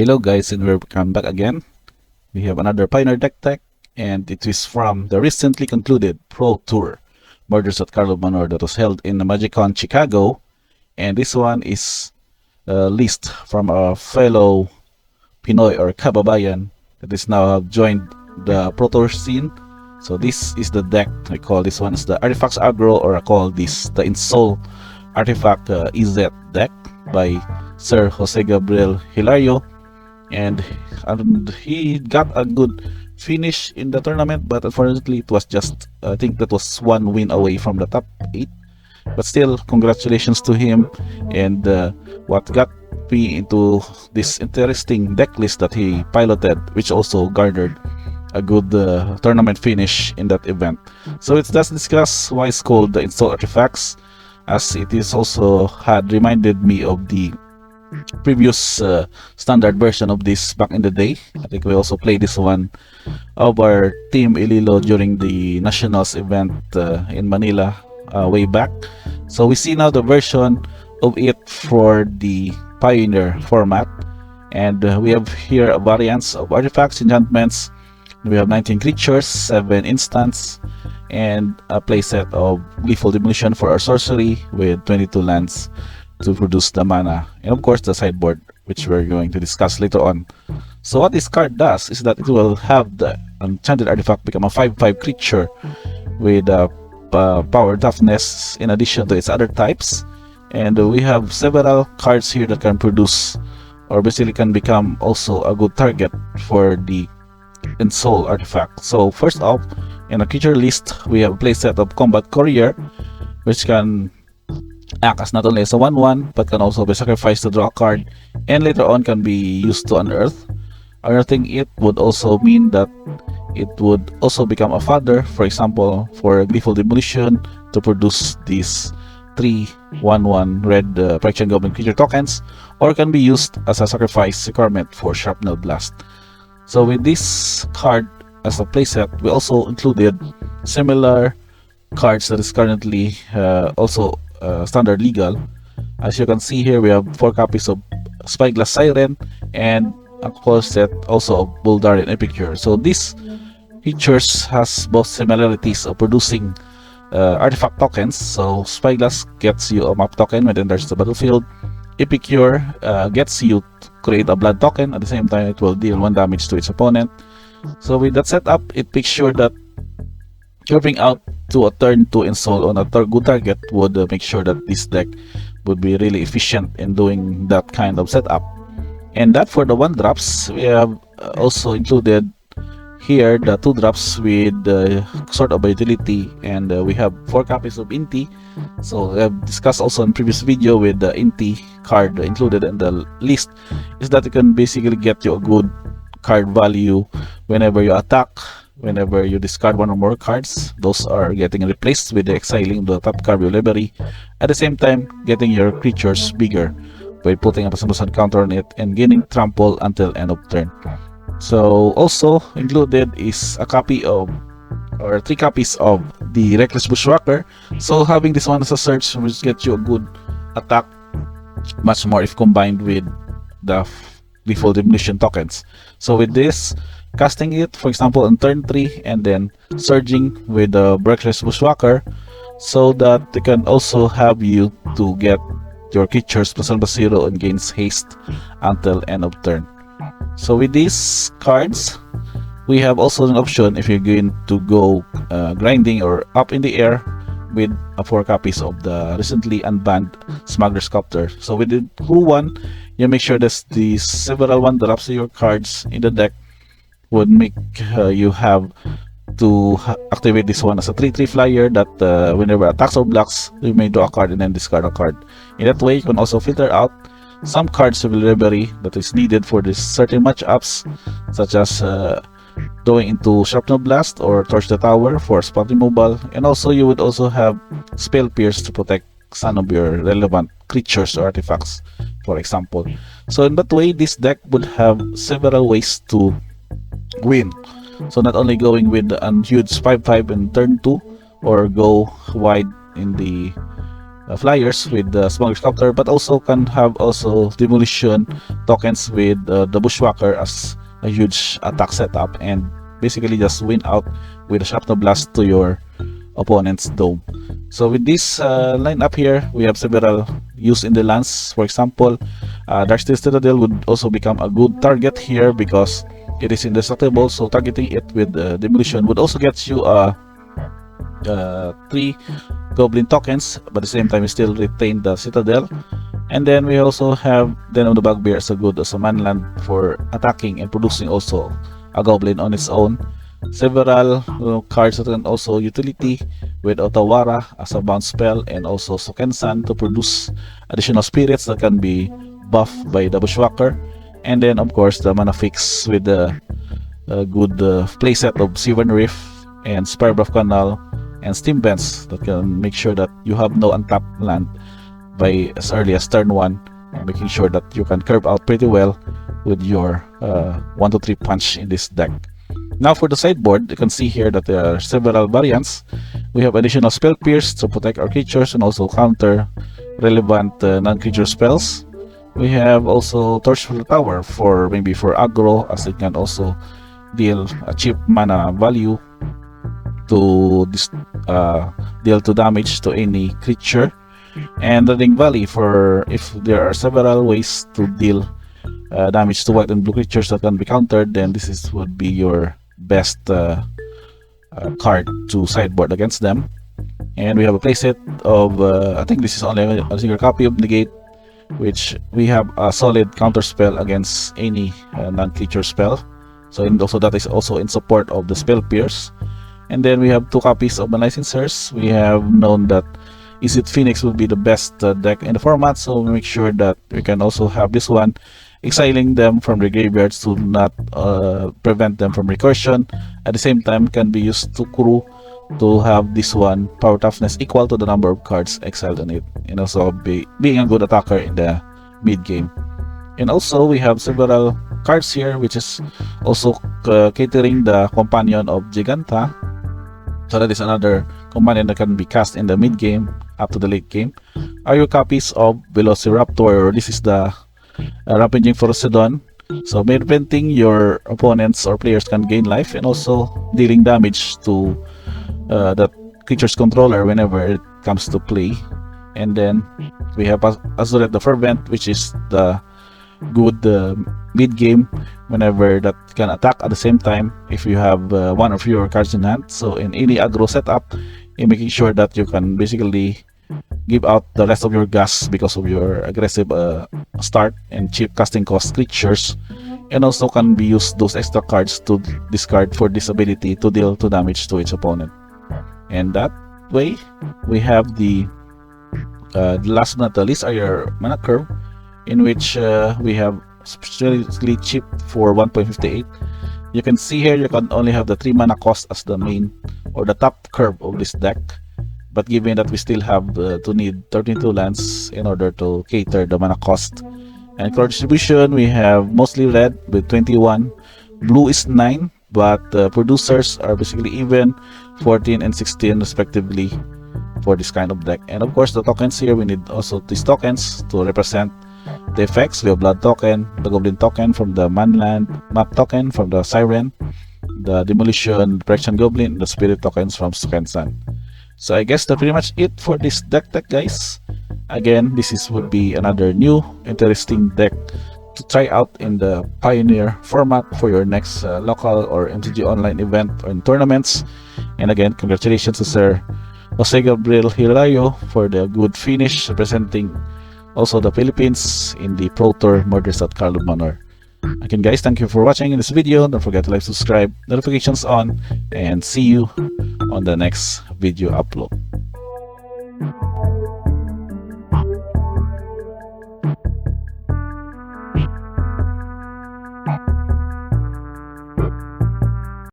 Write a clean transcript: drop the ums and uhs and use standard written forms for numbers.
Hello guys, and welcome back again. We have another Pioneer deck tech, and it is from the recently concluded Pro Tour Murders at Carlo Manor that was held in the MagicCon Chicago. And this one is a list from a fellow Pinoy or Kababayan that is now have joined the Pro Tour scene. So this is the deck. I call this one as the Artifacts Aggro, or I call this the Ensoul Artifact Izzet deck by Sir Jose Gabriel Hilario. And he got a good finish in the tournament, but unfortunately it was just, I think that was one win away from the top 8. But still, congratulations to him. And what got me into this interesting deck list that he piloted, which also garnered a good tournament finish in that event. So let's discuss why it's called the Ensoul Artifacts, as it is also had reminded me of the previous standard version of this back in the day. I think we also played this one of our team Iloilo during the Nationals event in Manila way back. So we see now the version of it for the Pioneer format, and we have here a variance of artifacts, enchantments. We have 19 creatures, 7 instants, and a playset of Lethal Demolition for our sorcery with 22 lands to produce the mana, and of course the sideboard, which we're going to discuss later on. So what this card does is that it will have the enchanted artifact become a 5/5 creature with power toughness in addition to its other types. And we have several cards here that can produce, or basically can become also a good target for the Ensoul artifact. So first off, in a creature list, we have a playset of Combat Courier, which can act as not only as a 1/1 but can also be sacrificed to draw a card, and later on can be used to unearth. Unearthing it would also mean that it would also become a fodder, for example, for Lethal Demolition to produce these 3/1/1 red Praetorian Goblin creature tokens, or can be used as a sacrifice requirement for Shrapnel Blast. So with this card as a playset, we also included similar cards that is currently also standard legal. As you can see here, we have 4 copies of Spyglass Siren and a core set also of Buldarian Epicure. So these features has both similarities of producing artifact tokens. So Spyglass gets you a map token when it enters the battlefield. Epicure gets you to create a blood token. At the same time, it will deal 1 damage to its opponent. So with that setup, it makes sure that curving out to a turn 2 Ensoul on a good target would make sure that this deck would be really efficient in doing that kind of setup. And that for the 1-drops, we have also included here the 2-drops with sort of utility, and we have 4 copies of Inti. So we have discussed also in previous video with the Inti card included in the list, is that it can basically get you a good card value whenever you attack. Whenever you discard 1 or more cards, those are getting replaced with the exiling the top card of your library. At the same time, getting your creatures bigger by putting a +1/+1 counter on it and gaining trample until end of turn. So also included is a copy of, or 3 copies of the Reckless Bushwhacker. So having this one as a search will get you a good attack, much more if combined with the Lethal Demolition tokens. So with this, casting it, for example, on turn 3, and then surging with the Reckless Bushwhacker, so that they can also have you to get your creatures +1/+0 and gains haste until end of turn. So with these cards, we have also an option if you're going to go grinding or up in the air with 4 copies of the recently unbanned Smuggler's Copter. So with the Who one, you make sure that the several 1-drops of your cards in the deck would make you have to activate this one as a 3/3 flyer that whenever attacks or blocks, you may draw a card and then discard a card. In that way, you can also filter out some cards of the library that is needed for this certain matchups, such as going into Shrapnel Blast or Torch the Tower for spot removal, and also you would also have Spell Pierce to protect some of your relevant creatures or artifacts, for example. So in that way, this deck would have several ways to win. So not only going with a huge 5/5 in turn 2, or go wide in the flyers with the small helicopter, but also can have also demolition tokens with the bushwhacker as a huge attack setup, and basically just win out with a shrapnel blast to your opponent's dome. So with this lineup here, we have several use in the lands. For example, Darksteel Citadel would also become a good target here because it is indestructible, so targeting it with demolition would also get you 3 goblin tokens, but at the same time you still retain the citadel. And then we also have Den of the Bugbear as a good as a manland for attacking and producing also a goblin on its own. Several cards that can also utility with Otawara as a bounce spell, and also Sokensan to produce additional spirits that can be buffed by the bushwhacker. And then of course the mana fix with the good playset of Seven Reef and Spirebrush Canal and Steam Vents that can make sure that you have no untapped land by as early as turn 1, making sure that you can curve out pretty well with your 1-2-3 punch in this deck. Now for the sideboard, you can see here that there are several variants. We have additional Spell Pierce to protect our creatures and also counter relevant non-creature spells. We have also Torch for the Tower for maybe for aggro, as it can also deal a cheap mana value to deal 2 damage to any creature. And the Ring Valley for if there are several ways to deal damage to white and blue creatures that can be countered, then this would be your best card to sideboard against them. And we have a playset of I think this is only a single copy of Negate, which we have a solid counter spell against any non-creature spell. So also that is also in support of the Spell Pierce. And then we have 2 copies of the Licensers. We have known that Izzet Phoenix will be the best deck in the format, so we make sure that we can also have this one, exiling them from the graveyards to not prevent them from recursion. At the same time, can be used to crew to have this one power toughness equal to the number of cards exiled on it, and also being a good attacker in the mid game. And also we have several cards here which is also catering the companion of Giganta. So that is another companion that can be cast in the mid game up to the late game. Are your copies of Velociraptor? This is the Rampaging Ferocidon. So preventing your opponents or players can gain life, and also dealing damage to that creature's controller whenever it comes to play. And then we have Azuret the Fervent, which is the good mid game whenever that can attack at the same time if you have one of your cards in hand. So in any aggro setup, in making sure that you can basically give out the rest of your gas because of your aggressive start and cheap casting cost creatures, and also can be used those extra cards to discard for this ability to deal 2 damage to each opponent. And that way we have the last but not the least are your mana curve, in which we have really cheap for 1.58. You can see here you can only have the 3 mana cost as the main or the top curve of this deck, but given that we still have to need 32 lands in order to cater the mana cost. And color distribution, we have mostly red with 21, blue is 9, but producers are basically even, 14 and 16 respectively for this kind of deck. And of course the tokens here, we need also these tokens to represent the effects. We have Blood token, the Goblin token from the Manland, Map token from the Siren, the Demolition, Protection Goblin, the Spirit tokens from Sokensan. So I guess that's pretty much it for this deck, guys. Again, would be another new interesting deck to try out in the Pioneer format for your next local or MTG online event or in tournaments. And again, congratulations to Sir Jose Gabriel Hilario for the good finish, representing also the Philippines in the Pro Tour Murders at Carlo Manor. Again guys, thank you for watching in this video. Don't forget to like, subscribe, notifications on, and see you on the next video upload.